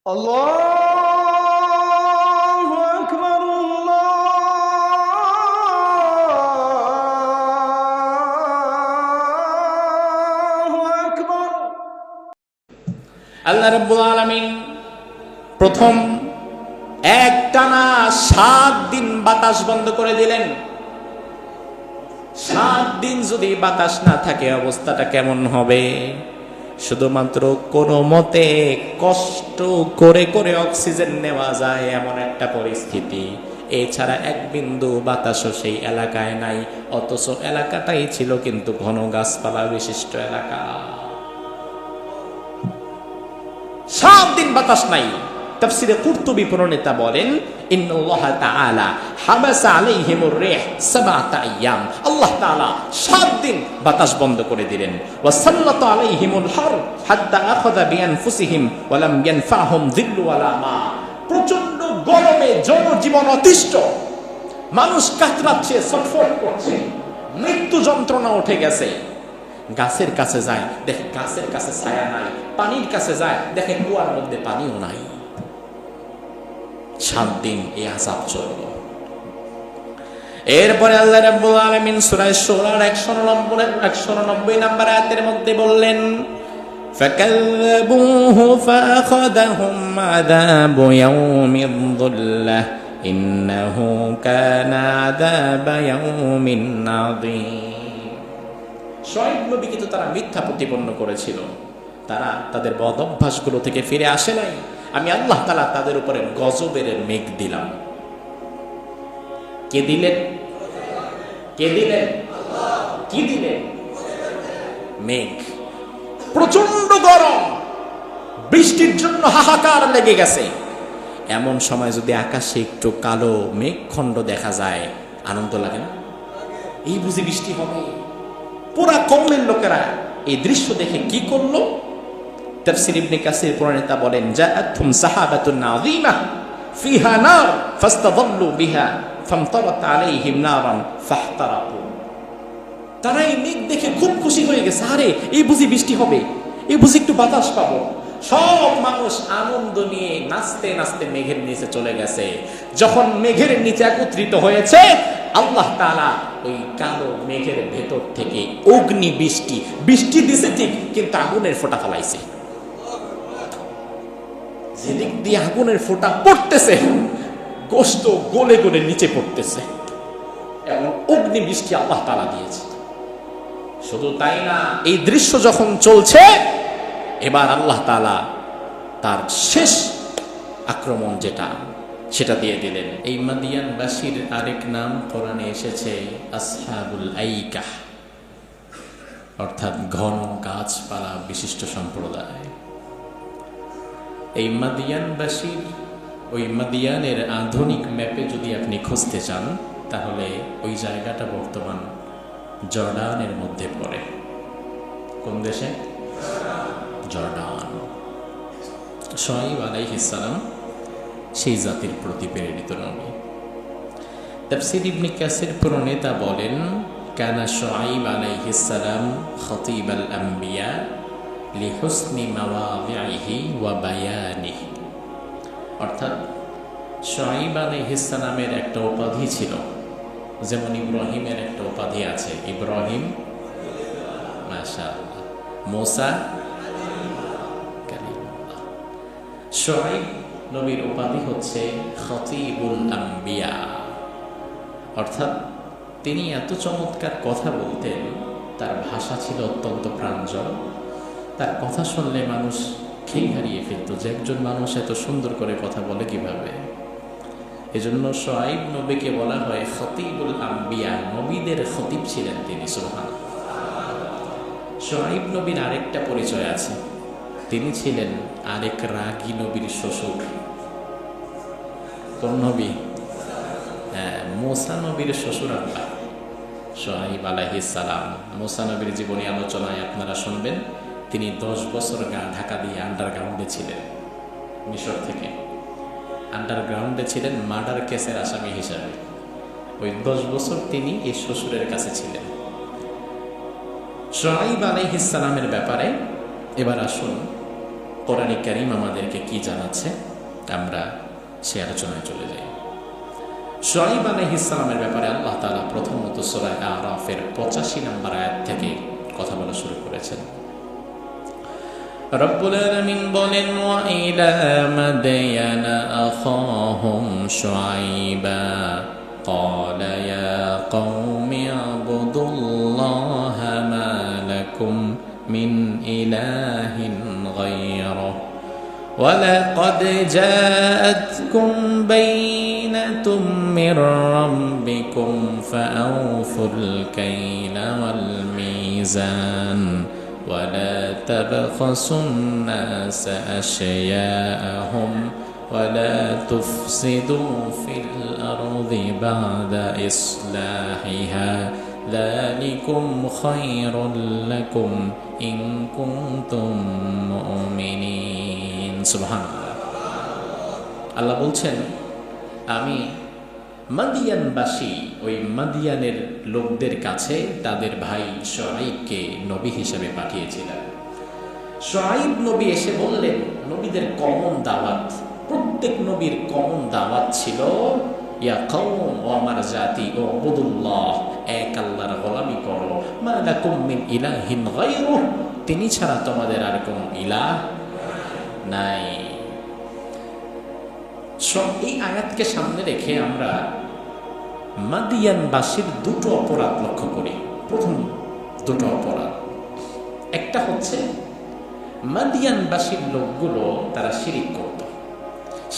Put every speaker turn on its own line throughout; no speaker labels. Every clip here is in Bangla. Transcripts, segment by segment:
আল্লাহু আকবার, আল্লাহু আকবার।
আল্লাহ রাব্বুল আলামিন প্রথম একটানা 7 দিন বাতাস বন্ধ করে দিলেন। 7 দিন যদি বাতাস না থাকে অবস্থাটা কেমন হবে? শুধুমাত্র কোনো মতে কষ্ট করে করে অক্সিজেন নেওয়া যায় এমন একটা পরিস্থিতি। এছাড়া এক বিন্দু বাতাসও সেই এলাকায় নাই, অথচ এলাকাটাই ছিল কিন্তু ঘন গাছপালা বিশিষ্ট এলাকা। 7 দিন বাতাস নাই। তাফসিরে কুরতুবী প্রণেতা বলেন, ইন্নাল্লাহ তাআলা হাবাসা আলাইহিমুর রিহ 7 আইয়াম। আল্লাহ তাআলা 7 দিন বাতাস বন্ধ করে দিলেন। ওয়া সাল্লাতা আলাইহিমুল হার হাত্তা আখাযা বিআনফুসিহিম ওয়া লাম ইয়ানফাহুম যিল্লু ওয়ালা মা। প্রচন্ড গরমে জনজীবন অতিষ্ঠ, মানুষ কাতরাচ্ছে, ছটফট করছে, মৃত্যু যন্ত্রণা উঠে গেছে। গাছের কাছে যায়, দেখে গাছের কাছে ছায়া নাই, পানির কাছে যায়, দেখে কুয়ার মধ্যে পানিও নাই। 7 দিন এই আযাব চলল। এরপরে আল্লাহ রাব্বুল আলামিন সূরা শূরার 199 নম্বর আয়াতের মধ্যে বললেন, ফাকাল্লাবুহু ফাআখাযাহুম আযাবু ইয়াউমিয যুল্লাহ ইন্নাহু কানা আযাবা ইয়াউমিন আযীম। শুআয়ব নবীকে তো তারা মিথ্যা প্রতিপন্ন করেছিল, তারা তাদের বদ অভ্যাসগুলো থেকে ফিরে আসে নাই। আমি আল্লাহ তাআলা তাদের উপরে গজবের মেঘ দিলাম। কে দিলেন? কে দিলেন? কি দিলেন? মেঘ। প্রচন্ড গরম, বৃষ্টির জন্য হাহাকার লেগে গেছে। এমন সময় যদি আকাশে একটু কালো মেঘখণ্ড দেখা যায়, আনন্দ লাগে না? এই বুঝি বৃষ্টি হবে। পুরা কওমের লোকেরা এই দৃশ্য দেখে কি করলো? তাফসীর ইবনে কাসির প্রণেতা বলেন, জাআতহুম সাহাবাতুন আযীমা ফিহা নার ফাস্তাযাল্লু বিহা ফামতারাত আলাইহিম নারান ফাহতারাকু। তারা এই মেঘ দেখে খুব খুশি হয়ে গেছে, আরে এই বুঝি বৃষ্টি হবে, এই বুঝি একটু বাতাস পাবো। সব মানুষ আনন্দ নিয়ে নাচতে নাচতে মেঘের নিচে চলে গেছে। যখন মেঘের নিচে একত্রিত হয়েছে, আল্লাহ তাআলা ওই কালো মেঘের ভেতর থেকে অগ্নি বৃষ্টি দিছে ঠিক, কিন্তু আগুনের ফোঁটা ফলাইছে। যেদিক দিয়ে আগুনের ফোঁটা পড়তেছে, গোশত গলে গলে নিচে পড়তেছে, এবং অগ্নি বৃষ্টি আল্লাহ তাআলা দিয়েছে। শুধু তাই না, এই দৃশ্য যখন চলছে, এবার আল্লাহ তাআলা তার শেষ আক্রমণ যেটা, সেটা দিয়ে দিলেন। এই মাদিয়ানবাসীর আরেক নাম কোরআনে এসেছে আসহাবুল আইকাহ, অর্থাৎ ঘন গাছপালা বিশিষ্ট সম্প্রদায়। এই মাদিয়ানবাসীর, ওই মাদিয়ানের আধুনিক ম্যাপে যদি আপনি খুঁজতে চান, তাহলে ওই জায়গাটা বর্তমান জর্ডানের মধ্যে পড়ে। কোন দেশে? জর্ডান। শুআয়ব আলাইহিস সালাম সেই জাতির প্রতি প্রেরিত নবী। তাফসীর ইবনে কাসির প্রণেতা বলেন, কানা শুআয়ব আলাইহিস সালাম খতীবাল আম্বিয়া লিহুসনি মাওয়াদিহি ওয়া বায়ানিহি। অর্থাৎ শুআয়ব আলাইহিস সালামের একটা উপাধি ছিল, যেমন ইব্রাহিমের একটা উপাধি আছে, ইব্রাহিম মাশাআল্লাহ, মুসা কালিমুল্লাহ। শুআয়ব নবীর উপাধি হচ্ছে খতীবুল আম্বিয়া, অর্থাৎ তিনি এত চমৎকার কথা বলতেন, তার ভাষা ছিল অত্যন্ত প্রাঞ্জল। তার কথা শুনলে মানুষ খেই হারিয়ে ফেলত যে একজন মানুষ এত সুন্দর করে কথা বলে কিভাবে। এজন্য শুআয়ব নবীকে বলা হয় খতীবুল আম্বিয়া, নবীদের খতীব ছিলেন তিনি। সুবহানাল্লাহ। শুআয়ব নবীর আরেকটা পরিচয় আছে, তিনি ছিলেন আরেক রাগী নবীর শ্বশুর। কোন নবী? হ্যাঁ, মুসা নবীর শ্বশুর আল্লাহ শুআয়ব আলাইহিস সালাম। মুসা নবীর জীবনী আলোচনায় আপনারা শুনবেন, তিনি 10 বছর গা ঢাকা দিয়ে আন্ডারগ্রাউন্ডে ছিলেন, মিশর থেকে আন্ডারগ্রাউন্ডে ছিলেন মার্ডার কেসের আসামি হিসাবে। ওই 10 বছর তিনি এই শ্বশুরের কাছে ছিলেন। শুআয়ব আলাইহিস সালামের ব্যাপারে এবার আসুন, কোরআনে কারীম আমাদেরকে কি জানাচ্ছে, আমরা সে আলোচনায় চলে যাই। শুআয়ব আলাইহিস সালামের ব্যাপারে আল্লাহ তাআলা প্রথমত সূরা আরাফের 85 নম্বর আয়াত থেকে কথা বলা শুরু করেছেন। রব্বুল আলামিন বলেন, ওয়া ইলা মাদয়ানা আখাহুম শুআইবা ক্বালা ইয়া কওমি আবুদুল্লাহা মা লাকুম মিন ইলাহিন গায়রুহু ولقد جاءتكم بينة من ربكم فأوفوا الكيل والميزان ولا تبخسوا الناس أشياءهم ولا تفسدوا في الأرض بعد إصلاحها ذلكم خير لكم إن كنتم مؤمنين সুবহানাল্লাহ। আল্লাহ বলছেন, আমি মাদিয়ানবাসী ওই মাদিয়ানের লোকদের কাছে তাদের ভাই শুআয়বকে নবী হিসেবে পাঠিয়েছিলাম। শুআয়ব নবী এসে বললেন, নবীদের কমন দাওয়াত, প্রত্যেক নবীর কমন দাওয়াত ছিল, ইয়া কওম, ও আমার জাতি, ও উবুদুল্লাহ, এক আল্লাহর গোলামি করো, মা লাকুম মিন ইলাহিন গায়রুহু, তিনি ছাড়া তোমাদের আর কোন ইলাহ নাই। এই আয়াতকে সামনে রেখে আমরা মাদিয়ানবাসীর দুটো অপরাধ লক্ষ্য করি। প্রথম দুটো অপরাধ, একটা হচ্ছে মাদিয়ানবাসীর লোকগুলো তারা শিরিক করত।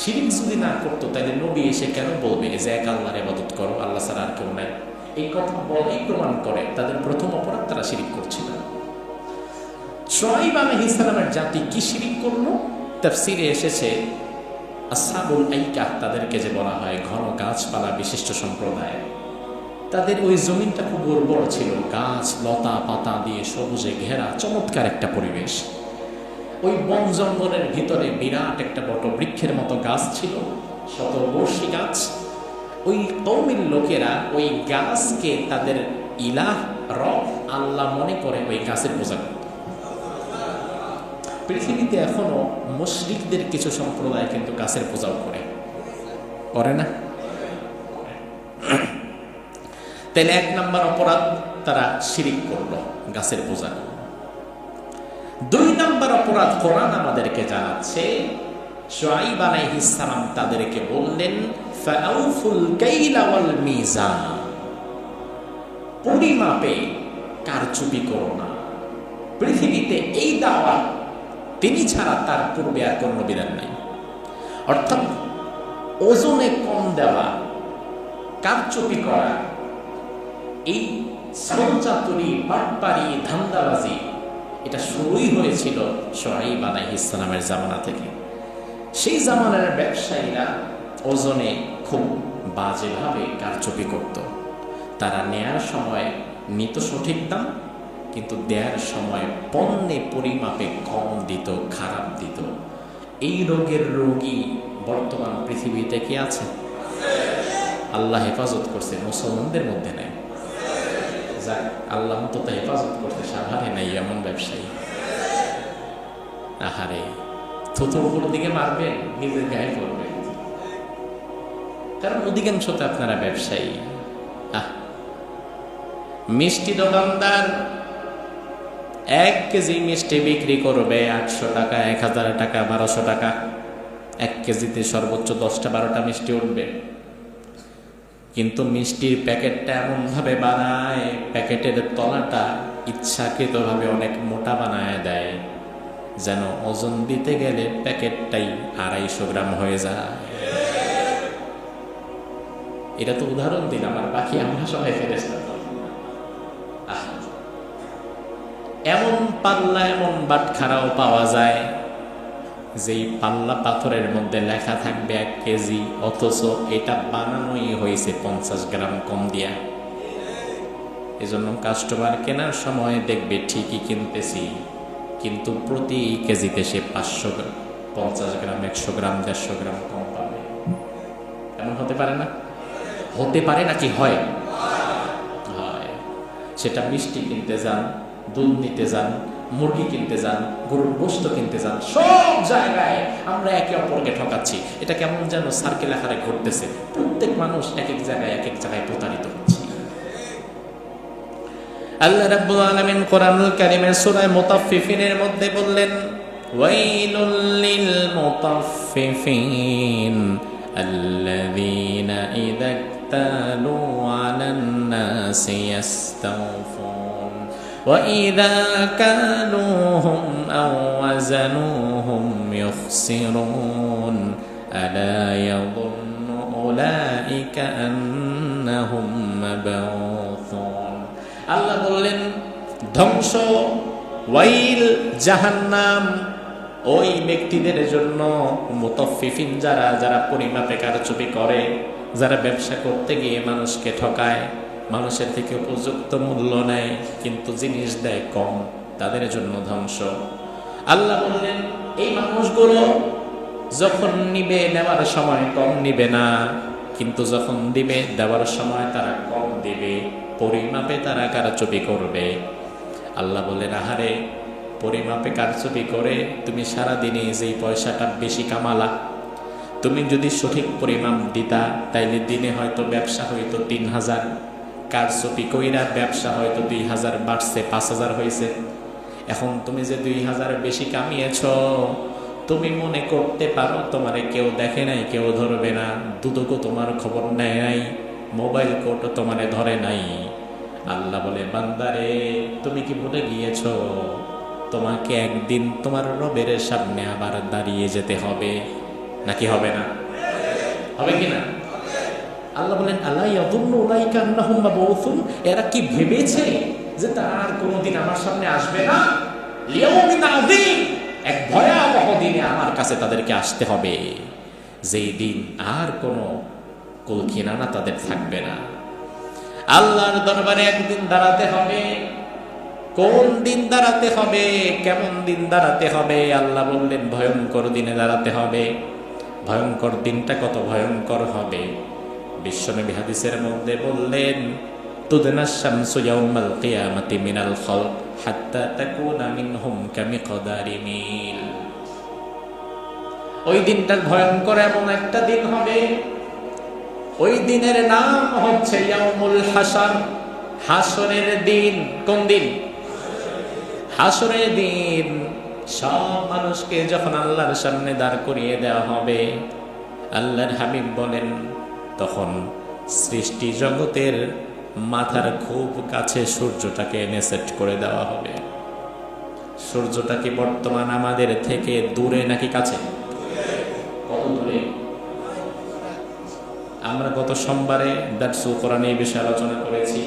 শিরিক যদি না করতো তাহলে নবী এসে কেন বলবে যে এক আল্লাহর ইবাদত করো, আল্লাহ ছাড়া আর কেউ নাই? এই কথা বলেই প্রমাণ করে তাদের প্রথম অপরাধ, তারা শিরিক করছিল। শুআয়ব আলাইহিস সালামের জাতি কি শিরিক করলো? তাফসীরে এসেছে আসহাবুল আইকাহ, তাদেরকে যে বলা হয় ঘন গাছপালা বিশিষ্ট সম্প্রদায়, তাদের ওই জমিনটা খুব উর্বর ছিল, গাছ লতা পাতা দিয়ে সবুজে ঘেরা চমৎকার একটা পরিবেশ। ওই বন জঙ্গলের ভিতরে বিরাট একটা বট বৃক্ষের মতো গাছ ছিল, শতবর্ষী গাছ। ওই কওমের লোকেরা ওই গাছকে তাদের ইলাহ, রব, আল্লাহ মনে করে ওই গাছের পূজা করত। পৃথিবীতে এখনো মুশরিকদের কিছু সম্প্রদায় কিন্তু গাছের পূজাও করে না? তাহলে এক নাম্বার অপরাধ, তারা শিরিক করলো, গাছের পূজা করলো। দুই নাম্বার অপরাধ কোরআন আমাদেরকে জানাচ্ছে, শুআয়ব আলাইহিস সালাম তাদেরকে বললেন, ফাআউফুল কাইলা ওয়াল মিজান, পরিমাপে কারচুপি করো না। পৃথিবীতে এই দাওয়াত তিনি ছাড়া তার পূর্বে আর কোন বিধান নাই। অর্থাৎ ওজনে কম দেওয়া, কারচুপি করা, এই সঞ্চাতুরি, বাটপারি, ধান্দাবাজি, এটা শুরুই হয়েছিল শুআয়ব আলাইহিস সালামের জামানা থেকে। সেই জামানার ব্যবসায়ীরা ওজনে খুব বাজেভাবে কারচুপি করত। তারা নেয়ার সময় নিত সঠিক দাম, কিন্তু দেওয়ার সময় পণ্যে পরিমাপে কম দিত, খারাপ দিত। এই রোগের রোগী বর্তমান পৃথিবীতে কি আছে? আল্লাহ হেফাজত করছে, মুসলমানদের মধ্যে নাই। যাক, আল্লাহ অন্তত হেফাজত করতে, সাভারে নাই এমন ব্যবসায়ী। আহারে, থুতুর উপর দিকে মারবেন, নিজের গায়ে পড়বেন, কারণ অধিকাংশতে আপনারা ব্যবসায়ী। মিষ্টি দোকানদার 1 কেজি মিষ্টি বিক্রি করবে 800 টাকা, 1000 টাকা, 1200 টাকা। 1 কেজিতে সর্বোচ্চ 10টা-12টা মিষ্টি উঠবে। কিন্তু মিষ্টির প্যাকেটটা এমনভাবে বানায়, প্যাকেটের তলাটা ইচ্ছাকৃতভাবে অনেক মোটা বানায় দেয়, যেন ওজন দিতে গেলে প্যাকেটটাই 250 গ্রাম হয়ে যায়। এটা তো উদাহরণ দিলাম, আর বাকি আমরা সবাই ফেরেশতা। এমন পাল্লা, এমন বাটখারাও পাওয়া যায় যেই পাল্লা পাথরের মধ্যে লেখা থাকবে 1 কেজি, অথচ এটা বানানোই হয়েছে 50 গ্রাম কম দিয়া। এজন্য কাস্টমার কেনার সময় দেখবে ঠিকই কিনতেছি, কিন্তু প্রতি কেজিতে সে 550 গ্রাম, 100 গ্রাম, 150 গ্রাম কম পাবে। এমন হতে পারে না? হতে পারে নাকি? হয়। সেটা মিষ্টি কিনতে যান, দুধ নিতে যান, মুরগি কিনতে যান, গরুর গোশত কিনতে যান, সব জায়গায় আমরা একে অপরকে ঠকাচ্ছি। এটা কেমন যেন সার্কেল আকারে ঘটতেছে, প্রত্যেক মানুষ এক এক জায়গায় প্রতারিত হচ্ছে। আল্লাহ রাব্বুল আলামিন কোরআনুল কারীমের সূরা মুতাফফিফিনের মধ্যে বললেন, ওয়াইলুল লিল মুতাফফিফিন আল্লাযীনা ইযা ইক্তালু আলান নাসি ইস্তাওফুন ওয়া ইযা কালুহুম আও ওয়াজানুহুম ইখসিরুন আলা ইয়াযুন্নু উলাইকা আন্নাহুম মাবউথুন। আল্লাহ বললেন, ধ্বংস, ওয়াইল, জাহান্নাম ওই ব্যক্তিদের জন্য, মুতাফফিফিন যারা পরিমাপে কারচুপি করে, যারা ব্যবসা করতে গিয়ে মানুষকে ঠকায়, মানুষের থেকে উপযুক্ত মূল্য নেয় কিন্তু জিনিস দেয় কম, তাদের জন্য ধ্বংস। আল্লাহ বললেন, এই মানুষগুলো যখন নিবে নেওয়ার সময় কম নিবে না, কিন্তু যখন দিবে দেওয়ার সময় তারা কম দিবে, পরিমাপে তারা কারচুপি করবে। আল্লাহ বললেন, আহারে, পরিমাপে কারচুপি করে তুমি সারাদিনে যেই পয়সাটা বেশি কামালা, তুমি যদি সঠিক পরিমাপ দিতা তাইলে দিনে হয়তো ব্যবসা হইতো ৩,০০০, কারচুপি কইরা ব্যবসা হয়তো ২,০০০ বাড়ছে, ৫,০০০ হয়েছে। এখন তুমি যে ২,০০০ বেশি কামিয়েছ, তুমি মনে করতে পারো তোমারে কেউ দেখে নাই, কেউ ধরবে না, দুদকও তোমার খবর নেয় নাই, মোবাইল কোর্টও তোমারে ধরে নাই। আল্লাহ বলে, বান্দারে, তুমি কি ভুলে গিয়েছ তোমাকে একদিন তোমার রবের সামনে আবার দাঁড়িয়ে যেতে হবে, নাকি হবে না? হবে কি না? আল্লাহ বলেন, আল্লাহ ইয়াযুন্নু উলাইকা আন্নাহুম মাবউথুন, এরা কি ভেবেছে যে তারা আর কোনোদিন আমার সামনে আসবে না? লিয়াউমিন আযীম, এক ভয়াবহ দিনে আমার কাছে তাদেরকে আসতে হবে, যেই দিন আর কোনো কুল কিনারা তাদের থাকবে না। আল্লাহর দরবারে একদিন দাঁড়াতে হবে। কোন দিন দাঁড়াতে হবে, কেমন দিন দাঁড়াতে হবে? আল্লাহ বললেন, ভয়ঙ্কর দিনে দাঁড়াতে হবে। ভয়ঙ্কর দিনটা কত ভয়ঙ্কর হবে? বিশ্বনবী হাদিসের মধ্যে বললেন, তুদনাশ শামসু ইয়াউমাল কিয়ামাতি মিনাল খালক হাত্তা তাকুনা মিনহুম কামিকদারি মিল। ওই দিনটা ভয়ঙ্কর এমন একটা দিন হবে, ওই দিনের নাম হচ্ছে ইয়াউমুল হাসর, হাসরের দিন। কোন দিন? হাসরের দিন। সব মানুষকে যখন আল্লাহর সামনে দাঁড় করিয়ে দেওয়া হবে, আল্লাহর হাবিব বলেন, তখন সৃষ্টি জগতের মাথার খুব কাছে সূর্যটাকে এনে সেট করে দেওয়া হবে। সূর্যটা কি বর্তমান আমাদের থেকে দূরে নাকি কাছে? কত দূরে? আমরা গত সোমবারে দারসুল কোরআনে এই বিষয়ে আলোচনা করেছি।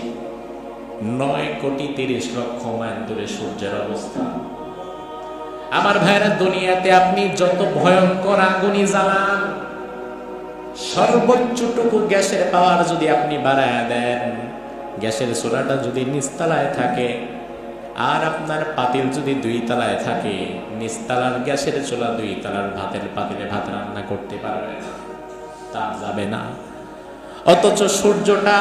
9,30,00,000 মাইল দূরে সূর্যের অবস্থা। আমার ভাইরা, দুনিয়াতে আপনি যত ভয়ঙ্কর আগুনই জ্বালান, সর্বোচ্চটুকু গ্যাসের পাওয়ার যদি আপনি বাড়ায় দেন, গ্যাসের চুলাটা যদি নিচতলায় থাকে আর আপনার পাতিল যদি 2 তলায় থাকে, নিচতলার গ্যাসের চুলা 2 তলার ভাতের পাতিলে ভাত রান্না করতে পারবে না, তা যাবে না। অথচ সূর্যটা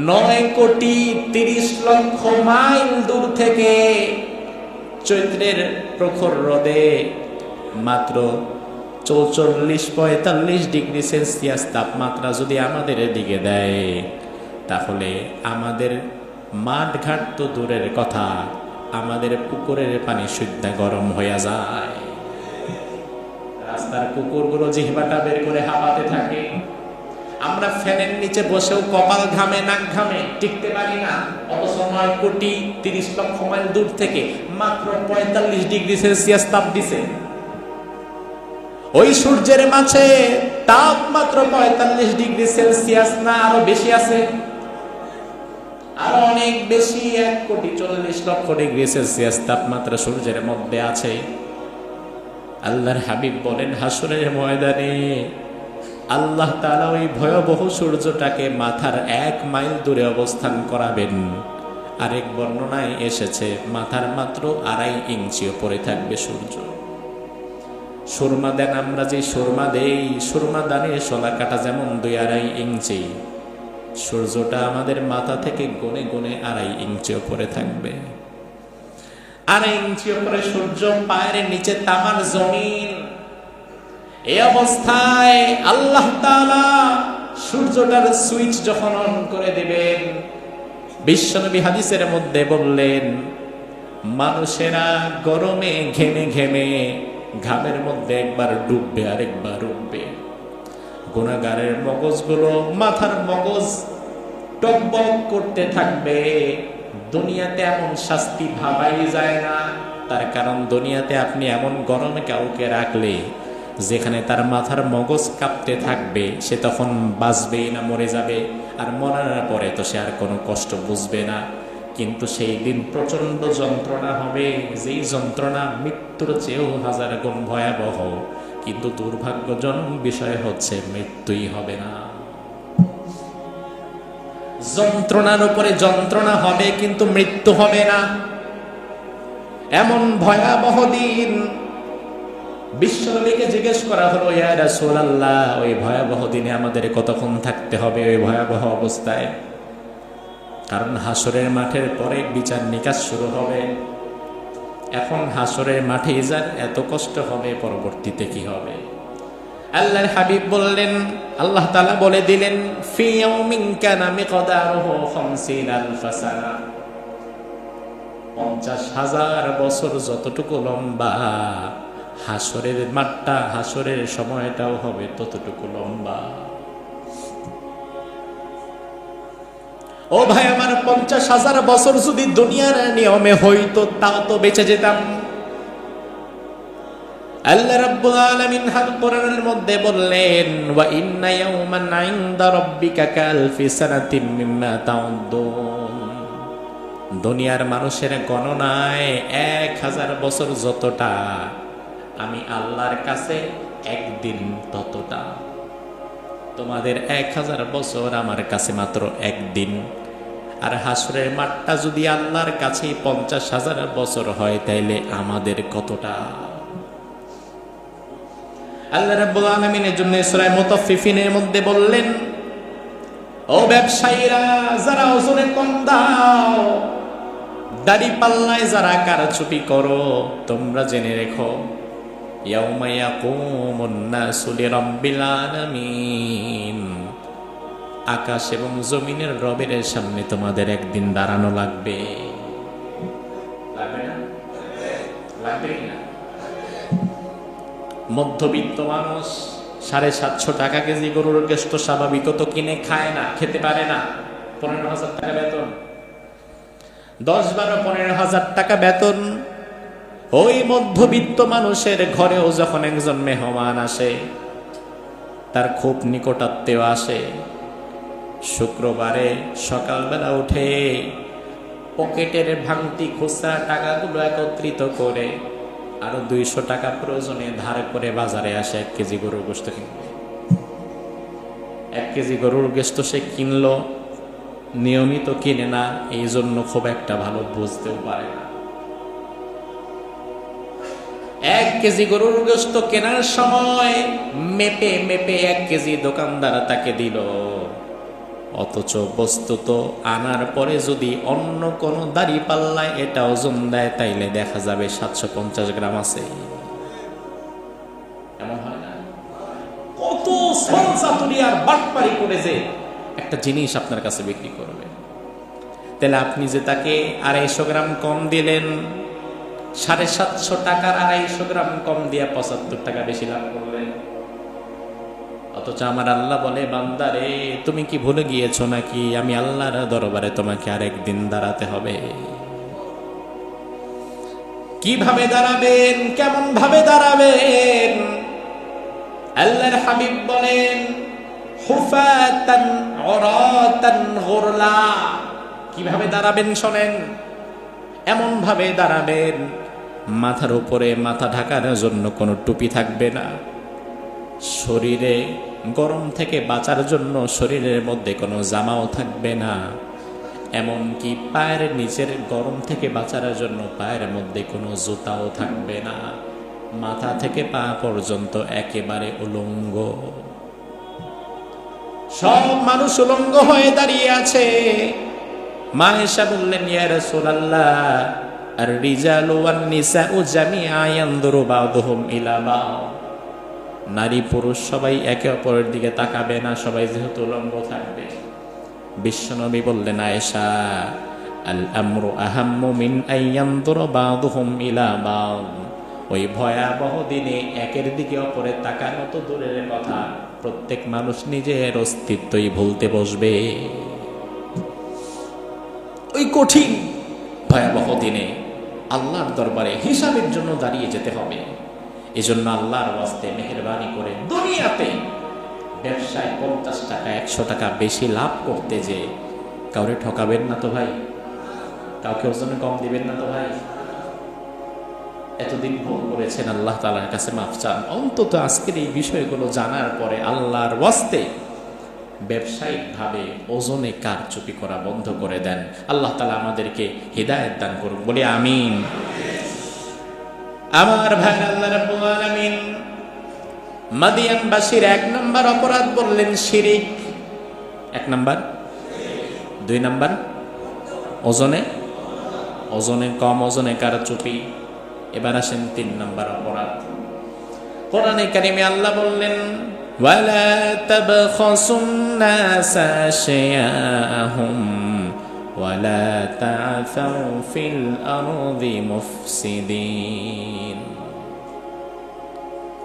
9,30,00,000 মাইল দূর থেকে চৈত্রের প্রখর রোদে মাত্র 44-45 ডিগ্রি সেলসিয়াস তাপমাত্রা যদি আমাদের দিকে দেয়, তাহলে আমাদের মাঠ ঘাট তো দূরের কথা, আমাদের পুকুরের পানি শুদ্ধ গরম হয়ে যায়। রাস্তার কুকুরগুলো জিহ্বাটা বের করে হাঁপাতে থাকে। আমরা ফ্যানের নিচে বসেও কপাল ঘামে, নাক ঘামে, টিকতে পারি না। অথচ 9,30,00,000 মাইল দূর থেকে মাত্র 45 ডিগ্রি সেলসিয়াস তাপ দিছে। ওই সূর্যের মাঝে তাপ মাত্র 45 ডিগ্রি সেলসিয়াস না, আরো বেশি আছে, আরো অনেক বেশি। 1,40,00,000 ডিগ্রি সেলসিয়াস তাপমাত্রা সূর্যের মধ্যে আছে। আল্লাহর হাবিব বলেন, হাসরের ময়দানে আল্লাহ তাআলা ওই ভয়াবহ সূর্যটাকে মাথার 1 মাইল দূরে অবস্থান করাবেন। আরেক বর্ণনায় এসেছে মাথার মাত্র 2.5 ইঞ্চি উপরে থাকবে সূর্য। সুরমা দেন, আমরা যে সুরমা দেই, সুরমা দানে শোলা কাটা যেমন 2-2.5 ইঞ্চি, সূর্যটা আমাদের মাথা থেকে গুনে গুনে 2.5 ইঞ্চি উপরে থাকবে। আড়াই ইঞ্চি উপরে সূর্য, পায়ের নিচে তামার জমিন। এই অবস্থায় আল্লাহ তাআলা সূর্যটার সুইচ যখন অন করে দিবেন, বিশ্বনবী হাদিসের মধ্যে বললেন, মানুষেরা গরমে ঘেমে ঘেমে ঘামের মধ্যে একবার ডুববে আর একবার উঠবে। গুনাহগারের মগজগুলো, মাথার মগজ টকবক করতে থাকবে। দুনিয়াতে এমন শাস্তি ভাবাই যায় না। তার কারণ দুনিয়াতে আপনি এমন গরমে কাউকে রাখলে যেখানে তার মাথার মগজ কাঁপতে থাকবে, সে তখন বাঁচবেই না, মরে যাবে। আর মরার পরে তো সে আর কোনো কষ্ট বুঝবে না। কিন্তু সেই দিন প্রচন্ড যন্ত্রণা হবে, যেই যন্ত্রণা মৃত্যুর চেয়েও হাজার গুণ ভয়াবহ। কিন্তু দুর্ভাগ্যজনক বিষয় হচ্ছে মৃত্যুই হবে না। যন্ত্রণার উপরে যন্ত্রণা হবে কিন্তু মৃত্যু হবে না। এমন ভয়াবহ দিন। বিশ্বনবীকে জিজ্ঞেস করা হলো, ইয়া রাসূলুল্লাহ, ওই ভয়াবহ দিনে আমাদের কতক্ষণ থাকতে হবে ওই ভয়াবহ অবস্থায়? কারণ হাসরের মাঠের পরে বিচার নিকাশ শুরু হবে। এখন হাসরের মাঠে যার এত কষ্ট হবে, পরবর্তীতে কি হবে? আল্লাহর হাবিব বললেন, আল্লাহ তাআলা বলে দিলেন, ফি ইয়াউমিন কানা মিকদারুহু 50,000 সানা, 50,000 বছর যতটুকু লম্বা, হাসরের মাঠটা, হাসরের সময়টাও হবে ততটুকু লম্বা। ও ভাই আমার, 50,000 বছর যদি দুনিয়ার নিয়মে হইতো তাও তো বেঁচে যেতাম। আল্লাহ রাব্বুল আলামিন কোরআনের মধ্যে বললেন, ওয়া ইন্না ইয়াওমান ইনদা রাব্বিকা কালফি সানাতিম মিম্মা তাউদ্দুন। দুনিয়ার মানুষের গণনায় 1000 বছর যতটা, আমি আল্লাহর কাছে একদিন ততটা। তোমাদের 1000 বছর আমার কাছে মাত্র একদিন। আর হাসরের মাঠটা যদি আল্লাহর কাছে 50,000 বছর হয়, তাইলে আমাদের কতটা? আল্লাহ রাব্বুল আলামিনের জন্য সূরা মুতাফফিফিনের মধ্যে বললেন, ও ব্যবসায়ীরা, যারা ওজনে কম দাও, দাড়ি পাল্লায় যারা কারচুপি করো, তোমরা জেনে রেখো, ইয়াউমা ইয়াকুমুন নাসু লিরাব্বিল আলামিন, আকাশ এবং জমিনের রবের সামনে তোমাদের একদিন দাঁড়ানো লাগবে। লাগবে না? লাগবে না? মধ্যবিত্ত মানুষ 750 টাকা কেজি গরুর গোশত স্বাভাবিক তো কিনে খায় না, খেতে পারে না। 15,000 টাকা বেতন, 10-12, 15,000 টাকা বেতন। ওই মধ্যবিত্ত মানুষের ঘরেও যখন একজন মেহমান আসে, তার খুব নিকটাত্মীয় আসে, শুক্রবারে সকালবেলা উঠে পকেটের ভাঙতি খুচরা টাকাগুলো একত্রিত করে আরো 200 টাকা প্রয়োজনে ধার করে বাজারে আসে 1 কেজি গরুর গোশত কিনবে। 1 কেজি গরুর গোশত সে কিনলো, নিয়মিত কিনে না, এই জন্য খুব একটা ভালো বুঝতেও পারে না। 1 কেজি গরুর গোশত কেনার সময় মেপে মেপে 1 কেজি দোকানদার তাকে দিল, অথচ বস্তুত আনার পরে যদি অন্য কোনো দাড়ি পাল্লায় এটা ওজন দেয়, তাইলে দেখা যাবে 750 গ্রাম আছে। এমন হয় না? কত সলসাতুরি আর বাটপারি করে যে একটা জিনিস আপনার কাছে বিক্রি করবে, তাহলে আপনি যে তাকে 250 গ্রাম কম দিলেন, 750 টাকার 250 গ্রাম কম দিয়া 75 টাকা বেশি লাভ করলেন। অথচ আমার আল্লাহ বলে, বান্দারে, তুমি কি ভুলে গিয়েছো নাকি আমি আল্লাহর দরবারে তোমাকে আরেকদিন দাঁড়াতে হবে? কিভাবে দাঁড়াবেন, কেমন ভাবে দাঁড়াবেন? আল্লাহর হাবিব বলেন, হুফাতান উরাতান গুরলা। কিভাবে দাঁড়াবেন শোনেন, এমন ভাবে দাঁড়াবেন, মাথার উপরে মাথা ঢাকার জন্য কোনো টুপি থাকবে না, শরীরে গরম থেকে বাঁচার জন্য শরীরের মধ্যে কোনো জামাও থাকবে না, এমনকি পায়ের নিচের গরম থেকে বাঁচার জন্য পায়ের মধ্যে কোনো জুতাও থাকবে না, মাথা থেকে পা পর্যন্ত একেবারে উলঙ্গ। সব মানুষ উলঙ্গ হয়ে দাঁড়িয়ে আছে। মা আয়েশা বললেন, ইয়া রাসূলুল্লাহ, আর রিজালু ওয়ান নিসাউ জামিআ ইয়ানদুরু বা'দুহুম ইলা বা'দ, নারী পুরুষ সবাই একে অপরের দিকে তাকাবে না, সবাই যেহেতু উলঙ্গ থাকবে। বিশ্বনবী বললেন, আয়েশা, আল আমরু আহাম্মু মিন আইয়ানদুরু বা'দুহুম ইলা বা'দ, ওই ভয়াবহ দিনে একের দিকে অপরের তাকানো তো দূরের কথা, প্রত্যেক মানুষ নিজের অস্তিত্বই ভুলতে বসবে। ওই কঠিন ভয়াবহ দিনে আল্লাহর দরবারে হিসাবের জন্য দাঁড়িয়ে যেতে হবে। এজন্য আল্লাহর ওয়াস্তে মেহেরবানি করে দুনিয়াতে ব্যবসায় 50 টাকা 100 টাকা বেশি লাভ করতে যে কাউরে ঠকাবেন না তো ভাই, কাউকে ওজনে কম দিবেন না তো ভাই। এতদিন ভুল করেছেন, আল্লাহ তাআলার কাছে মাফ চান। অন্তত আজকের এই বিষয়গুলো জানার পরে আল্লাহর ওয়াস্তে ব্যবসায়িকভাবে ওজনে কারচুপি করা বন্ধ করে দেন। আল্লাহ তাআলা আমাদেরকে হিদায়াত দান করুন, বলি আমিন। আমার ভাই, আল্লাহ রাব্বুল আলামিন মাদিয়ানবাসীর 1 নম্বর অপরাধ বললেন শিরিক। 1 নম্বর, 2 নম্বর ওজনে কম, ওজনে কারচুপি। এবার আসেন 3 নম্বর অপরাধ। কোরআনে কারিমে আল্লাহ বললেন, ওয়ালা তাবখাসুন নাসা আশিয়াহুম ওয়ালা তা'থাউ ফিল আরদি মুফসিদিন।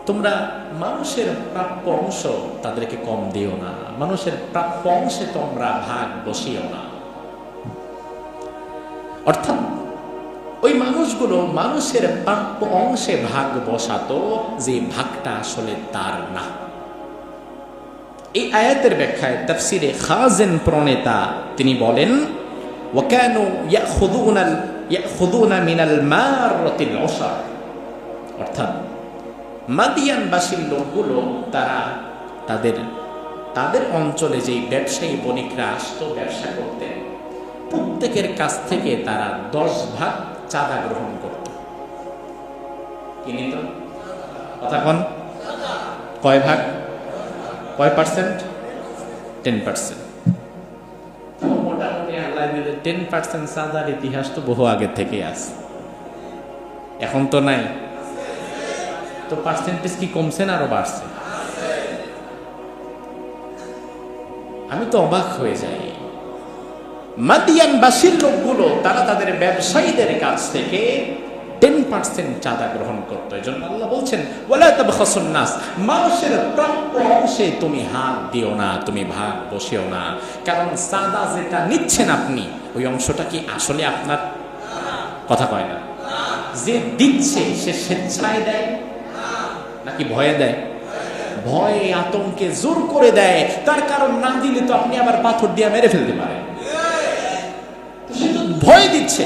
তোমরা মানুষের প্রাপ্য অংশ তাদেরকে কম দিও না, মানুষের প্রাপ্য অংশে তোমরা ভাগ বসিও না। অর্থাৎ ওই মানুষগুলো মানুষের প্রাপ্য অংশে ভাগ বসাতো, যে ভাগটা আসলে তার না। এই আয়াতের ব্যাখ্যায় তাফসিরে খাজিন প্রণেতা তিনি বলেন, ওয়াকানু ইয়াখুযুনা মিনাল মাররাতিল উশর, অর্থাৎ মাদিয়ানবাসীর লোকগুলো তারা তাদের অঞ্চলে যেই ব্যবসায়ী বণিকরা আসতো ব্যবসা করতে, প্রত্যেকের কাছ থেকে তারা 10 ভাগ চাঁদা গ্রহণ করত। কি নিত? কথা কোন? কয় ভাগ? কয় পার্সেন্ট? 10%। মোটামুটি আল্লাহ দিলে 10% চাঁদার ইতিহাস তো বহু আগে থেকে আছে, এখন তো নাই। তো পার্সেন্টেজ কি কমছে না আরো বাড়ছে? আমি তো অবাক হয়ে যাই। মাদিয়ানবাসীর লোকগুলো তারা তাদের ব্যবসায়ীদের কাছ থেকে 10% চাঁদা গ্রহণ করত। এজন্য আল্লাহ বলছেন, ওয়ালা তাবখাসুন নাস, মানুষের প্রাপ্য অংশে তুমি হাত দিও না, তুমি ভাগ বসিও না। কারণ চাঁদা যেটা নিচ্ছেন আপনি, ওই অংশটা কি আসলে আপনার? কথা কয় না। যে দিচ্ছে সে স্বেচ্ছায় দেয় নাকি ভয়ে দেয়? ভয়ে আতঙ্কে জোর করে দেয়। তার কারণ না দিলে তো আপনি আবার পাথর দিয়ে মেরে ফেলতে পারেন, সে তো ভয় দিচ্ছে।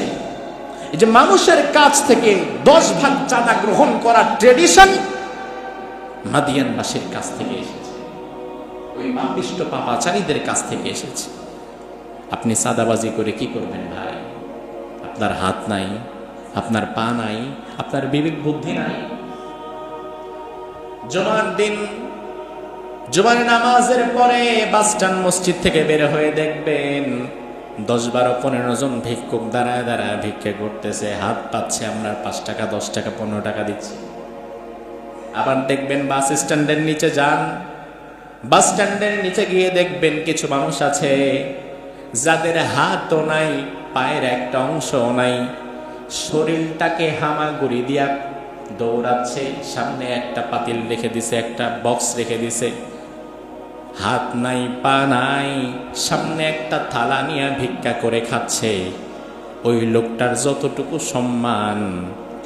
এই যে মানুষের কাছ থেকে 10 ভাগ চাঁদা গ্রহণ করার ট্রেডিশন মাদিয়ানবাসীর কাছ থেকে এসেছে, ওই পাপিষ্ট পাপাচারীদের কাছ থেকে এসেছে। আপনি চাঁদাবাজি করে কি করবেন ভাই? আপনার হাত নাই, আপনার পা নাই, আপনার বিবেক বুদ্ধি নাই। জুমার দিন, জুমার নামাজের পরে বাসস্ট্যান্ড মসজিদ থেকে বের হয়ে দেখবেন 10, 12, 15 জন ভিক্ষুক দাঁড়ায় দাঁড়ায় ভিক্ষা করতেছে, হাত পাচ্ছে, আমরা 5 টাকা 10 টাকা 15 টাকা দিচ্ছি। আবার দেখবেন বাস স্ট্যান্ডের নিচে যান, বাস স্ট্যান্ডের নিচে গিয়ে দেখবেন কিছু মানুষ আছে যাদের হাতও নাই, পায়ের একটা অংশও নাই, শরীরটাকে হামাগুড়ি দিয়া দৌড়াচ্ছে। সামনে একটা পাতিল রেখে দিছে, একটা বক্স রেখে দিছে, হাত নাই পা নাই, সামনে একটা থালা নিয়ে ভিক্ষা করে খাচ্ছে। ওই লোকটার যতটুকু সম্মান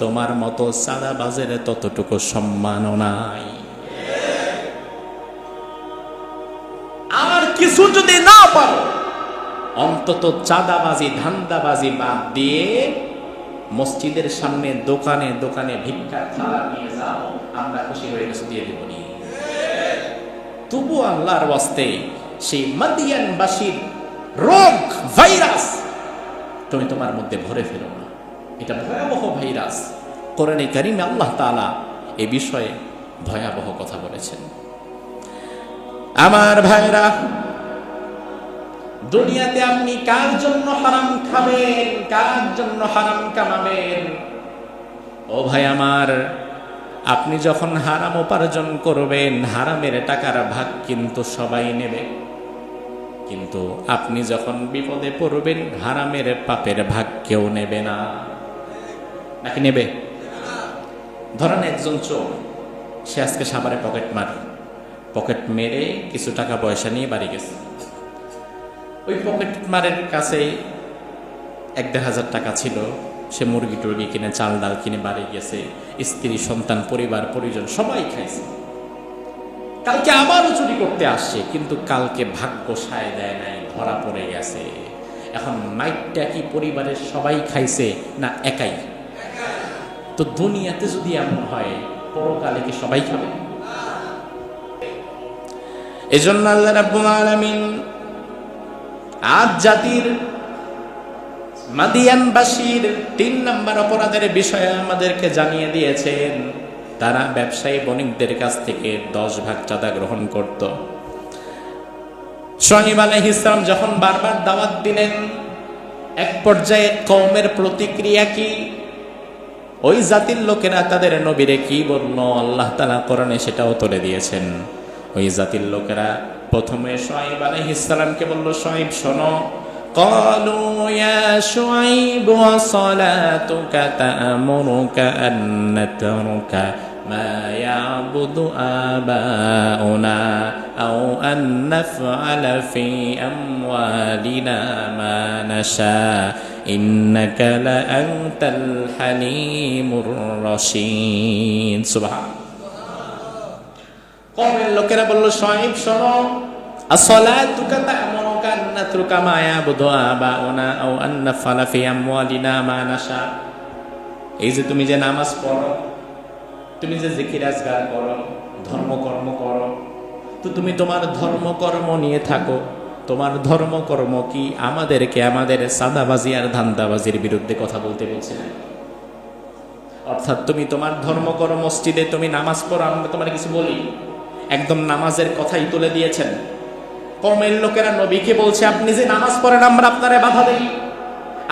তোমার মতো চাঁদাবাজের ততটুকু সম্মানও নাই। আর কিছু যদি না পারো, অন্তত চাঁদাবাজি ধান্দাবাজি বাদ দিয়ে মসজিদের সামনে দোকানে দোকানে ভিক্ষার থালা নিয়ে যাও, আমরা খুশি হয়ে গেছে, দিয়ে দেব নি। তবু আল্লাহর ওয়াস্তে সেই মাদিয়ানবাসীর রোগ ভাইরাস তুমি তোমার মধ্যে ভরে ফেলো না। এটা ভয়াবহ ভাইরাস। কোরআনে কারিমে আল্লাহ তাআলা এ বিষয়ে ভয়াবহ কথা বলেছেন। আমার ভাইরা, দুনিয়াতে আপনি কার জন্য হারাম খাবেন, কার জন্য হারাম কামাবেন? ও ভাই আমার, আপনি যখন হারাম উপার্জন করবেন, হারামের টাকার ভাগ কিন্তু সবাই নেবে, কিন্তু আপনি যখন বিপদে পড়বেন, হারামের পাপের ভাগ কেউ নেবে না। নাকি নেবে? ধরেন একজন চোর, সে আজকে সাভারে পকেট মেরে কিছু টাকা পয়সা নিয়ে বাড়ি গেছে। ওই পকেট মারের কাছে 1-1,500 টাকা ছিল, সে মুরগি টুরগি কিনে, চাল ডাল কিনে বাড়ি গেছে, স্ত্রী সন্তান পরিবার পরিজন সবাই খাইছে। কালকে আবারও চুরি করতে আসছে, কিন্তু কালকে ভাগ্য সায় দেয় নাই, ধরা পড়ে গেছে। এখন নাইটটা কি পরিবারের সবাই খাইছে না একাই? তো দুনিয়াতে যদি এমন হয়, পরকালে কি সবাই খাবে? এজন্য আল্লাহ রাব্বুল আলামিন আদ জাতির মাদিয়ানবাসীর 3 নম্বর অপরাধের বিষয়ে আমাদেরকে জানিয়ে দিয়েছেন। তারা ব্যবসায়ী বণিকদের কাছ থেকে 10 ভাগ চাঁদা গ্রহণ করত। শুআয়ব আলাইহিস সালাম যখন বারবার দাওয়াত দিলেন, এক পর্যায়ে কওমের প্রতিক্রিয়া কি, ওই জাতির লোকেরা তাদের নবীরে কি বলল, আল্লাহ তাআলা কোরআনে সেটাও তুলে দিয়েছেন। ওই জাতির লোকেরা প্রথমে শুআয়ব আলাইহিস সালামকে বলল, শুআয়ব শোনো, ক্বালু ইয়া শুআয়ব ওয়া সালাতুকা তা'মুরুকা আন নাতরুকা মা ইয়াবুদু আবাউনা আও আন নাফআলা ফি আমওয়ালিনা মা নাশা ইন্নাকা লা আনতাল হালিমুর রাশীদ। সুবহানাল্লাহ। কওমের লোকেরা বলল, শুআয়ব শোনো, আসসালাতুকা তা'মুরুকা আন নাতরুকা মা ইয়াবুদু আবাউনা আও আন নাফআলা ফি আমওয়ালিনা মা নাশা। এই যে তুমি যে নামাজ পড়ো, তুমি যে জিকির আজকার করো, ধর্মকর্ম করো, তো তুমি তোমার ধর্মকর্ম নিয়ে থাকো। তোমার ধর্মকর্ম কি আমাদেরকে আমাদের সাদাবাজি আর ধান্দাবাজির বিরুদ্ধে কথা বলতে বলছে না? অর্থাৎ তুমি তোমার ধর্মকর্ম, মসজিদে তুমি নামাজ পড়ো, আমরা তোমার কিছু বলি? একদম নামাজের কথাই তুলে দিয়েছেন। কওমের লোকেরা নবীকে বলছে, আপনি যে নামাজ পড়েন আমরা আপনারে বাধা দেই,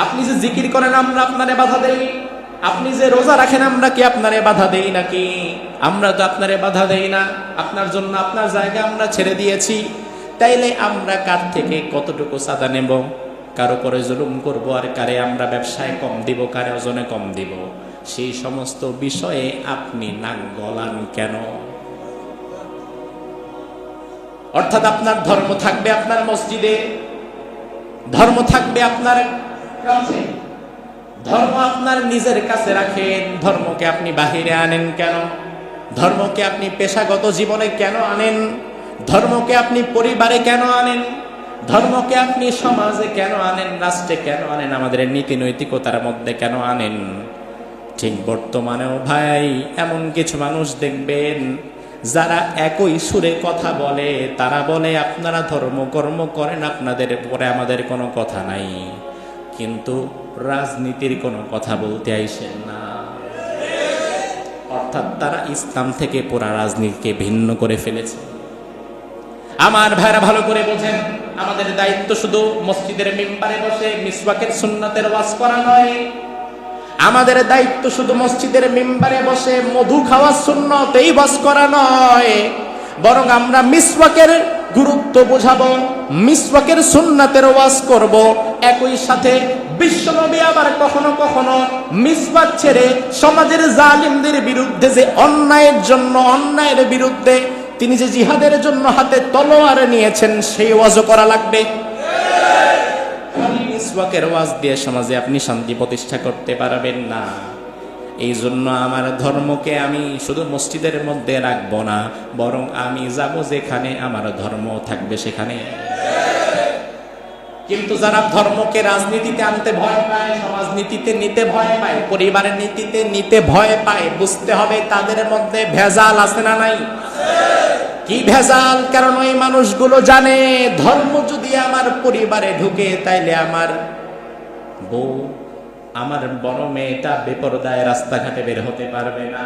আপনি যে জিকির করেন আমরা আপনারে বাধা দেই, আপনি যে রোজা রাখেন আমরা কি আপনারে বাধা দেই নাকি? আমরা তো আপনারে বাধা দেই না, আপনার জন্য আপনার জায়গা আমরা ছেড়ে দিয়েছি। তাইলে আমরা কার থেকে কতটুকু চাঁদা নেব, কারো পরে জুলুম করব, আর কারে আমরা ব্যবসায় কম দিব, কারে ওজনে কম দিব, সেই সমস্ত বিষয়ে আপনি নাক গলান কেন? অর্থাৎ আপনার ধর্ম থাকবে আপনার মসজিদে, ধর্ম থাকবে আপনার কাছে, ধর্ম আপনার নিজের কাছে রাখেন, ধর্মকে আপনি বাহিরে আনেন কেন? ধর্মকে আপনি পেশাগত জীবনে কেন আনেন? ধর্মকে আপনি পরিবারে কেন আনেন? ধর্মকে আপনি সমাজে কেন আনেন? রাষ্ট্রে কেন আনেন? আমাদের নীতি নৈতিকতার মধ্যে কেন আনেন? ঠিক বর্তমানেও ভাই এমন কিছু মানুষ দেখবেন, যারা একই সুরে কথা বলে, তারা বলে আপনারা ধর্মকর্ম করেন, আপনাদের পরে আমাদের কোনো কথা নাই, কিন্তু রাজনীতির কোনো কথা বলতে আইসেন না। অর্থাৎ তারা ইসলাম থেকে পুরা রাজনীতিকে ভিন্ন করে ফেলেছে। আমার ভাইরা ভালো করে বোঝেন, আমাদের দায়িত্ব শুধু মসজিদের মিম্বারে বসে মিসওয়াকের সুন্নাতের ওয়াজ করা নয়। আমাদের দায়িত্ব শুধু মসজিদের মিম্বারে বসে মধু খাওয়া সুন্নতেই ওয়াজ করা নয়, বরং আমরা মিসওয়াকের গুরুত্ব বোঝাবো, মিসওয়াকের সুন্নাতের ওয়াজ করব। একই সাথে বিশ্বনবী আবার কখনো কখনো মিসওয়াক ছেড়ে সমাজের জালিমদের বিরুদ্ধে, যে অন্যায়ের জন্য, অন্যায়ের বিরুদ্ধে তিনি যে জিহাদের জন্য হাতে তলোয়ার নিয়েছেন, সেই ওয়াজও করা লাগবে। মিসওয়াকের ওয়াজ দিয়ে সমাজে আপনি শান্তি প্রতিষ্ঠা করতে পারবেন না। এই জন্য আমার ধর্মকে আমি শুধু মসজিদের মধ্যে রাখবো না, বরং আমি যাব যেখানে আমার ধর্ম থাকবে সেখানে। কিন্তু যারা ধর্মকে রাজনীতিতে আনতে ভয় পায়, সমাজ নীতিতে নিতে ভয় পায়, পরিবারের নীতিতে নিতে ভয় পায়, বুঝতে হবে তাদের মধ্যে ভেজাল আছে না নাই? কি ভেজাল? কারণ ওই মানুষগুলো জানে, ধর্ম যদি আমার পরিবারে ঢুকে, তাইলে আমার বউ, আমার বড় মেয়েটা বেপরদায় রাস্তাঘাটে বের হতে পারবে না।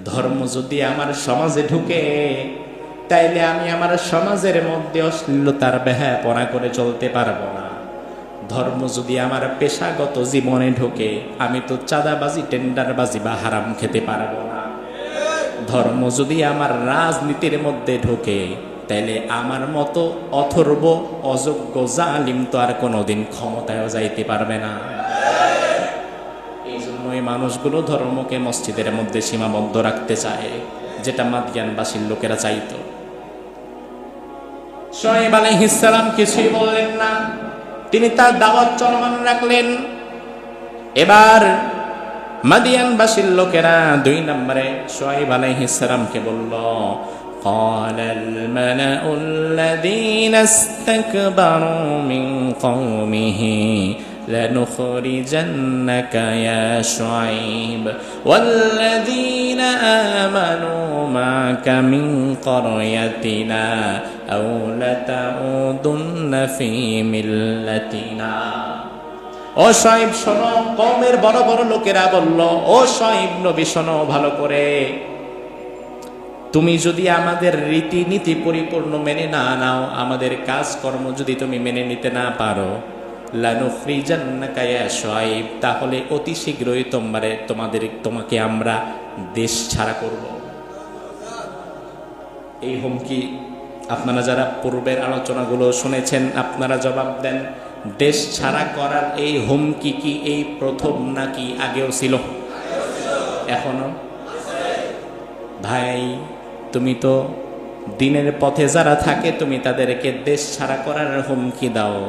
ধর্ম যদি আমার সমাজে ঢুকে, তাইলে আমি আমার সমাজের মধ্যে অশ্লীলতার বেহায়াপনা করে চলতে পারবো না। ধর্ম যদি আমার পেশাগত জীবনে ঢোকে, আমি তো চাঁদাবাজি, টেন্ডারবাজি বা হারাম খেতে পারবো না। ধর্ম যদি আমার রাজনীতির মধ্যে ঢোকে, তাইলে আমার মতো অথর্ব অযোগ্য জালিম তো আর কোনোদিন ক্ষমতায়ও যাইতে পারবে না। এই জন্যই মানুষগুলো ধর্মকে মসজিদের মধ্যে সীমাবদ্ধ রাখতে চায়, যেটা মাদিয়ানবাসীর লোকেরা চাইতো। শুআয়ব আলাইহিস সালাম কিছুই বললেন না, তিনি তার দাওয়াত চলমান রাখলেন। এবার মাদিয়ানবাসীর লোকেরা 2 নম্বরে শুআয়ব আলাইহিস সালামকে বলল, قال الملأ الذين استكبروا من قومه لنخرجنك يا شعيب والذين آمنوا معك من قريتنا أو لتعودن في ملتنا। ও শুআয়ব শোনো, কওমের বড় বড় লোকেরা বলল, ও শুআয়ব নবী শোনো ভালো করে, তুমি যদি আমাদের রীতিনীতি পরিপূর্ণ মেনে না নাও, আমাদের কাজকর্ম যদি তুমি মেনে নিতে না পারো, লানুখরিজান্নাকা ইয়া শুআয়ব, তাহলে অতি শীঘ্রই তোমাকে আমরা দেশ ছাড়া করব। এই হুমকি আপনারা যারা পূর্বের আলোচনাগুলো শুনেছেন, আপনারা জবাব দেন, দেশ ছাড়া করার এই হুমকি কি এই প্রথম নাকি আগেও ছিল? এখনো? ভাই, তুমি তো দিনের পথে যারা থাকে তুমি তাদেরকে দেশ ছাড়া করার হুমকি দাও,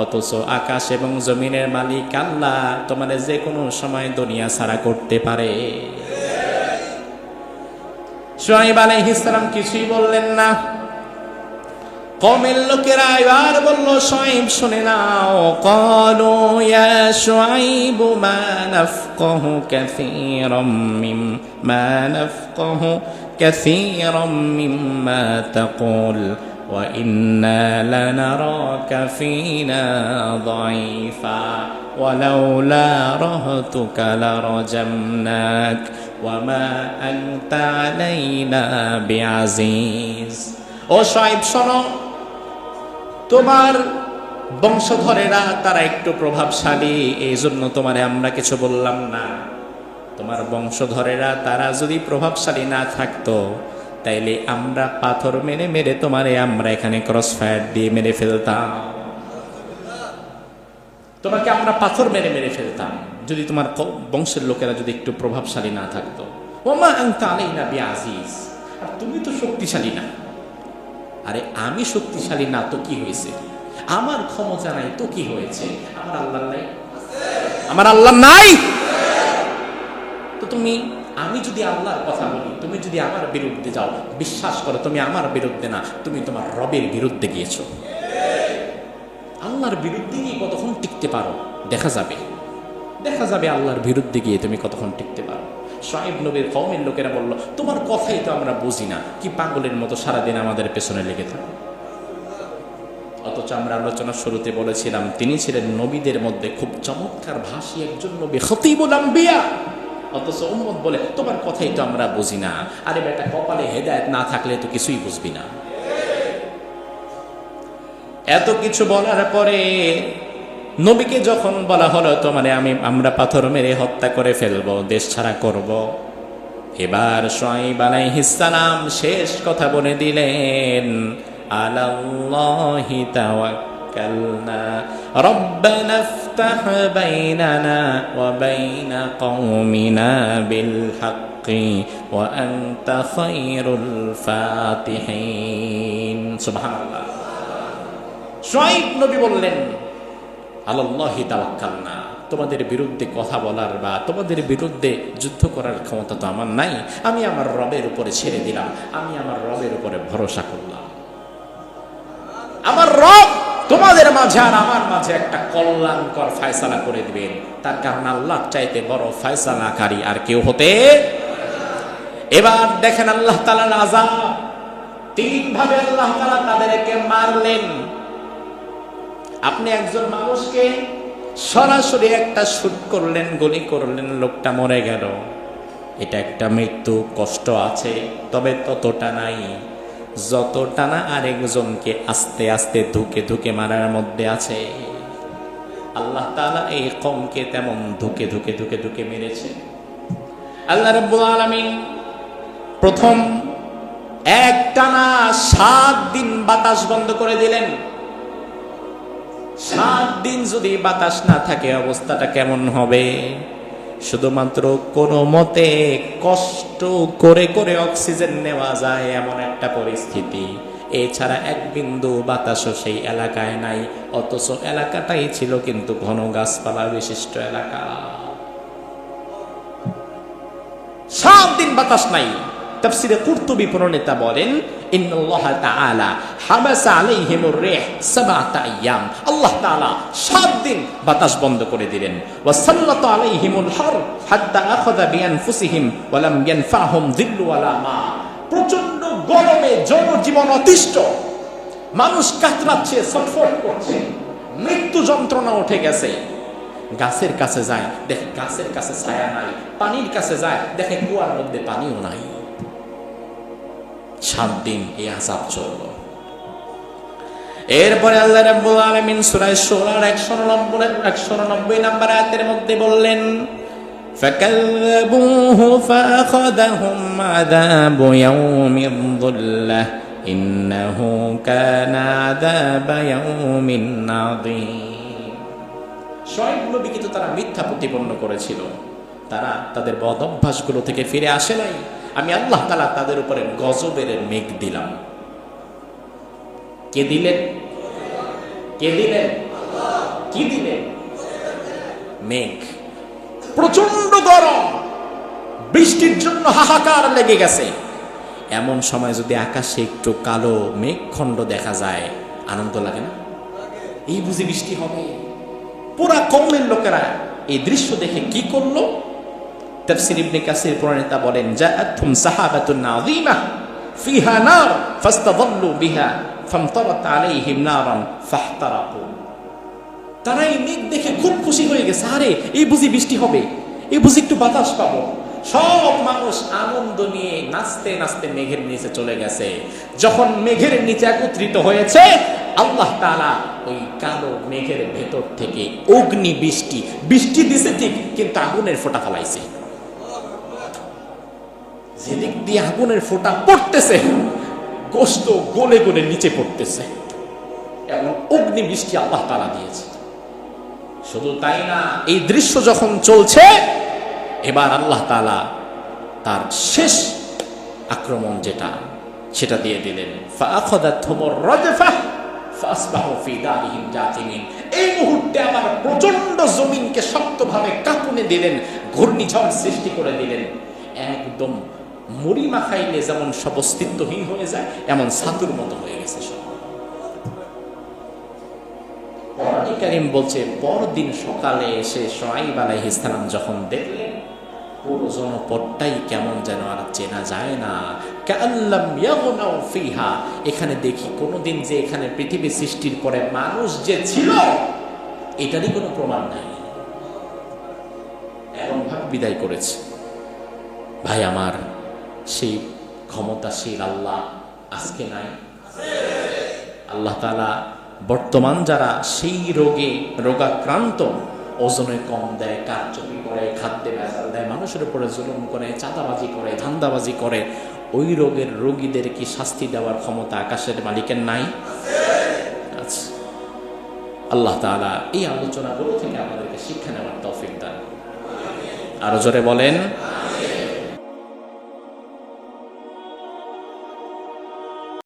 অথচ আকাশ এবং জমিনের মালিক আল্লাহ তোমাদের যে কোনো সময় দুনিয়া ছাড়া করতে পারে। শুআয়ব আলাইহিস সালাম কিছুই বললেন না। কওমের লোকেরা এবার বলল, শুআয়ব শুনে নাও, ক্বালু ইয়া শুআয়ব মা নাফকাহু কাসীরাম মিম্মা তাকুল ওয়া ইন্না লানারাকা ফীনা যায়ীফা ওয়ালাউলা রাহতুকা লারাজামনাক ওয়া মা আনতা আলাইনা বিআযীজ। ও শুআয়ব শোনো, তোমার বংশধরেরা তারা একটু প্রভাবশালী, এই জন্য তোমারে আমরা কিছু বললাম না। তোমার বংশধরেরা তারা যদি প্রভাবশালী না থাকতো, তাইলে আমরা পাথর মেরে মেরে তোমারে আমরা এখানে ক্রস ফায়ার দিয়ে মেরে ফেলতাম। তোমাকে আমরা পাথর মেরে মেরে ফেলতাম যদি তোমার বংশের লোকেরা যদি একটু প্রভাবশালী না থাকতো। ওমা আনতা আলাইনা বিআযীজ, আর তুমি তো শক্তিশালী না। আরে আমি শক্তিশালী না তো কি হয়েছে? আমার ক্ষমতা নাই তো কি হয়েছে? আমার আল্লাহ নাই? আমার আল্লাহ নাই তো আমি যদি আল্লাহর কথা বলি, তুমি যদি আমার বিরুদ্ধে যাও, বিশ্বাস করো তুমি আমার বিরুদ্ধে না, তুমি তোমার রবের বিরুদ্ধে গিয়েছো। আল্লাহর বিরুদ্ধে গিয়ে কতক্ষণ টিকতে পারো দেখা যাবে আল্লাহর বিরুদ্ধে গিয়ে তুমি কতক্ষণ টিকতে পারো। শুআয়ব নবীর কওমের লোকেরা বলল, তোমার কথাই তো আমরা বুঝি না, কি পাগলের মতো সারাদিন আমাদের পেছনে লেগে থাকো। অথচ আমরা আলোচনার শুরুতে বলেছিলাম, তিনি ছিলেন নবীদের মধ্যে খুব চমৎকার ভাষী একজন নবী, খতীবুল আম্বিয়া। অথচ উম্মত বলে, তোমার কথাই তো আমরা বুঝি না। আরে বেটা, কপালে হেদায়েত না থাকলে তো কিছুই বুঝবি না। এত কিছু বলার পরে নবীকে যখন বলা হলো, আমরা পাথর মেরে হত্যা করে ফেলবো, দেশ ছাড়া করব, এবার শুআয়ব আলাইহিস সালাম শেষ কথা বলে দিলেন, আলাল্লাহি তাওয়াক্কালনা রব্বানা ইফতাহ বাইনানা ওয়া বাইনা কওমিনা বিল হাক্কি ওয়া আনতা খায়রুল ফাতিহিন। সুবহানাল্লাহ। শুআয়ব নবী বললেন, আলাল্লাহি তাওয়াক্কালনা, তোমাদের বিরুদ্ধে কথা বলার বা তোমাদের বিরুদ্ধে যুদ্ধ করার ক্ষমতা তো আমার নাই, আমি আমার রবের উপরে ছেড়ে দিলাম, আমি আমার রবের উপরে ভরসা করলাম। আমার রব তোমাদের মাঝে আর আমার মাঝে একটা কল্যাণকর ফয়সালা করে দিবেন, তার কারণ আল্লাহ চাইতে বড় ফয়সালাকারী আর কেউ হতে। এবার দেখেন আল্লাহ তাআলার আযাব, 3 ভাবে আল্লাহ তাআলা তাদেরকে মারলেন। আপনি একজন মানুষকে সরাসরি একটা শুট করলেন, গুলি করলেন, লোকটা মরে গেল, এটা একটা মৃত্যু, কষ্ট আছে, তবে ততটা নাই। যত টানা আরেকজনকে আস্তে আস্তে ধুকে ধুকে মারার মধ্যে আছে, আল্লাহ তাআলা এই কওমকে তেমন ধুকে ধুকে ধুকে ধুকে মেরেছে। আল্লাহ রাব্বুল আলামিন প্রথম এক টানা 7 দিন বাতাস বন্ধ করে দিলেন। 7 দিন যদি বাতাস না থাকে অবস্থাটা কেমন হবে? শুধুমাত্র কোনো মতে কষ্ট করে করে অক্সিজেন নেওয়া যায় এমন একটা পরিস্থিতি, এছাড়া এক বিন্দু বাতাসও সেই এলাকায় নাই। অথচ এলাকাটাই ছিল কিন্তু ঘন গাছপালা বিশিষ্ট এলাকা। 7 দিন বাতাস নাই। তাফসীরে কুরতুবী প্রণেতা বলেন, ইন্নাল্লাহ তাআলা হাবাসা আলাইহিমুর রিহ 7 আইয়াম। আল্লাহ তাআলা 7 দিন বাতাস বন্ধ করে দিলেন। ওয়া সাল্লাতা আলাইহিমুল হার হাত্তা আখাযা বিআনফুসিহিম ওয়া লাম ইয়ানফাহুম যিল্লু ওয়ালা মা। প্রচন্ড গরমে জনজীবন অতিষ্ঠ, মানুষ কাতরাচ্ছে, ছটফট করছে, মৃত্যু যন্ত্রণা উঠে গেছে। গাছের কাছে যায়, দেখে গাছের কাছে ছায়া নাই, পানির কাছে যায়, দেখে কুয়ার মধ্যে পানিও নাই। 7 দিন এই আযাব চলল। এরপরে আল্লাহ রাব্বুল আলামিন সূরা শূরার 199 নম্বর আয়াতের মধ্যে বললেন, ফাকাল্লাবুহু ফাআখাযাহুম আযাবু ইয়াউমিয যুল্লাহ ইন্নাহু কানা আযাবা ইয়াউমিন আযীম। শোয়েব নবীকে তো তারা মিথ্যা প্রতিপন্ন করেছিল, তারা তাদের বদ অভ্যাসগুলো থেকে ফিরে আসে নাই। আমি আল্লাহ তাআলা তাদের উপরে গজবের মেঘ দিলাম। কে দিলেন? কে দিলেন? কি দিলেন? মেঘ। প্রচন্ড গরম, বৃষ্টির জন্য হাহাকার লেগে গেছে। এমন সময় যদি আকাশে একটু কালো মেঘখণ্ড দেখা যায়, আনন্দ লাগে না? এই বুঝি বৃষ্টি হবে। পুরা কওমের লোকেরা এই দৃশ্য দেখে কি করলো? তাফসীর ইবনে কাসির প্রণেতা বলেন, জাআতহুম সাহাবাতুন আযীমা ফিহা নার ফাস্তাযাল্লু বিহা ফামতারাত আলাইহিম নারান ফাহতারাকু। তারা এই মেঘ দেখে খুব খুশি হয়ে গেছে, আরে এই বুঝি বৃষ্টি হবে, এই বুঝি একটু বাতাস পাবো। সব মানুষ আনন্দ নিয়ে নাচতে নাচতে মেঘের নিচে চলে গেছে। যখন মেঘের নিচে একত্রিত হয়েছে, আল্লাহ তাআলা ওই কালো মেঘের ভেতর থেকে অগ্নি বৃষ্টি দিছে ঠিক, কিন্তু আগুনের ফোঁটা ফলাইছে। যেদিক দিয়ে আগুনের ফোঁটা পড়তেছে, গোশত গলে গলে নিচে পড়তেছে, এবং অগ্নি বৃষ্টি আল্লাহ তাআলা দিয়েছে। শুধু তাই না, এই দৃশ্য যখন চলছে, এবার আল্লাহ তাআলা তার শেষ আক্রমণ যেটা, সেটা দিয়ে দিলেন। ফাআখাযাতহুমুর রাজফা ফাসবাহু ফি দারিহিম জাথিমিন। এই মুহূর্তে আমার প্রচন্ড জমিনকে শক্তভাবে কাঁপুনে দিলেন, ঘূর্ণিঝড় সৃষ্টি করে দিলেন। একদম মুড়ি মাখাইলে যেমন সব অস্তিত্বহীন হয়ে যায়, এমন ছাতুর মতো হয়ে গেছে সব। কোরআন কারীম বলছে, পরদিন সকালে এসে শুআয়ব আলাইহিস সালাম যখন দেখলেন, পুরো জনপদটাই কেমন যেন আর চেনা যায় না। কাআল্লাম ইয়াগনাউ ফিহা। এখানে দেখি কোনোদিন যে এখানে পৃথিবী সৃষ্টির পরে মানুষ যে ছিল, এটারই কোনো প্রমাণ নাই। এমন ভাবে বিদায় করেছে। ভাই আমার, সেই ক্ষমতাশীল আল্লাহ আজকে নাই? আল্লাহ তাআলা বর্তমান যারা সেই রোগাক্রান্ত, ওজনে কম দেয়, কারচুপি করে, খাদ্যে ভেজাল দেয়, মানুষের উপরে জুলুম করে, চাঁদাবাজি করে, ধান্দাবাজি করে, ওই রোগের রোগীদের কি শাস্তি দেওয়ার ক্ষমতা আকাশের মালিকের নাই? আচ্ছা, আল্লাহ তাআলা এই আলোচনাগুলো থেকে আমাদেরকে শিক্ষা নেওয়ার তৌফিক দান। আরো জোরে বলেন।